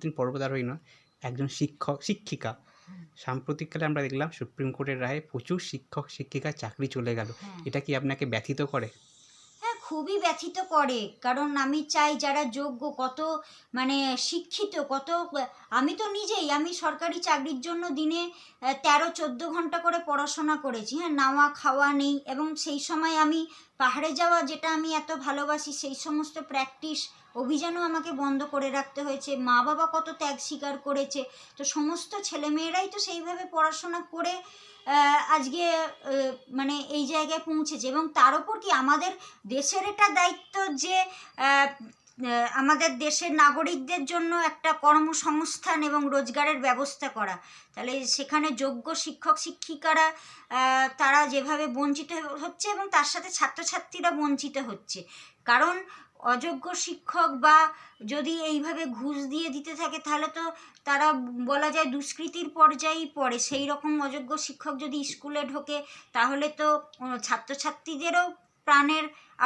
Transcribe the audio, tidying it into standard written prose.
দিন পর্বতারোহী নয়, একজন শিক্ষিকা। সাম্প্রতিককালে আমরা দেখলাম সুপ্রিম কোর্টের রায়ে প্রচুর শিক্ষিকার চাকরি চলে গেল। এটা কি আপনাকে ব্যথিত করে? হ্যাঁ, খুবই ব্যথিত করে। কারণ আমি চাই যারা যোগ্য, কত মানে শিক্ষিত, আমি তো নিজেই আমি সরকারি চাকরির জন্য দিনে 13-14 ঘন্টা করে পড়াশোনা করেছি। হ্যাঁ, নাওয়া খাওয়া নেই, এবং সেই সময় আমি পাহাড়ে যাওয়া, যেটা আমি এত ভালোবাসি, সেই সমস্ত প্র্যাকটিস অভিযানও আমাকে বন্ধ করে রাখতে হয়েছে। মা বাবা কত ত্যাগ স্বীকার করেছে। তো সমস্ত ছেলেমেয়েরাই তো সেইভাবে পড়াশোনা করে আজকে মানে এই জায়গায় পৌঁছেছে। এবং তার উপর কি আমাদের দেশের এটা দায়িত্ব যে আমাদের দেশের নাগরিকদের জন্য একটা কর্মসংস্থান এবং রোজগারের ব্যবস্থা করা। তাহলে সেখানে যোগ্য শিক্ষক শিক্ষিকারা তারা যেভাবে বঞ্চিত হচ্ছে, এবং তার সাথে ছাত্রছাত্রীরা বঞ্চিত হচ্ছে। কারণ অযোগ্য শিক্ষক বা যদি এইভাবে ঘুষ দিয়ে দিতে থাকে, তাহলে তো তারা বলা যায় দুষ্কৃতির পর্যায়েই পড়ে। সেই রকম অযোগ্য শিক্ষক যদি স্কুলে ঢোকে, তাহলে তো ছাত্রছাত্রীদেরও প্রাণের